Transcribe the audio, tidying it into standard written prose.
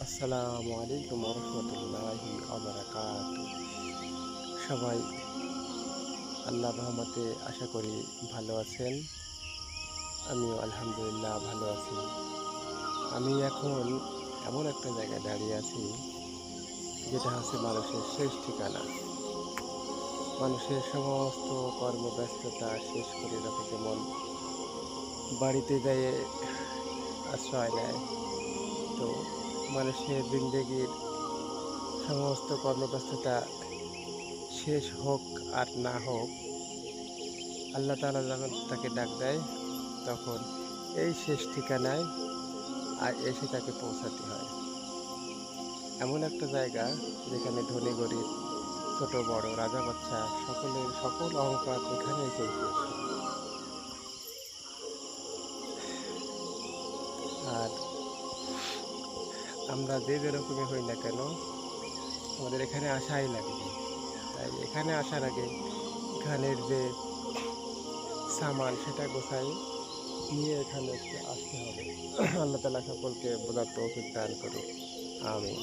আসসালামু আলাইকুম রহমতুল্লাহি আবরাকাতু। সবাই আল্লাহ রহমতে আশা করি ভালো আছেন। আমিও আলহামদুলিল্লাহ ভালো আছি। আমি এখন এমন একটা জায়গায় দাঁড়িয়ে আছি, যেটা হচ্ছে মানুষের শেষ ঠিকানা। মানুষের সমস্ত কর্মব্যস্ততা শেষ করে যখন যেমন বাড়িতে যেয়ে আশ্রয় নেয়, তো মানুষের জিন্দেগির সমস্ত কর্মব্যস্ততা শেষ হোক আর না হোক, আল্লাহ তাআলা যখন তাকে ডাক দেয়, তখন এই শেষ ঠিকানায় এসে তাকে পৌঁছাতে হয়। এমন একটা জায়গা যেখানে ধনী গরিব, ছোট বড়, রাজা বাদশা সকলের সকল অহংকার এখানেই কিন্তু শেষ হয়। আর আমরা যে যেরকমই হই না কেন, আমাদের এখানে আসাই লাগবে। তাই এখানে আসার আগে এখানের যে সামান সেটা গোছাই নিয়ে এখানে একটু আসতে হবে। আল্লাহ তাআলা সকলকে বোঝার তৌফিক দান করুন। আমিন।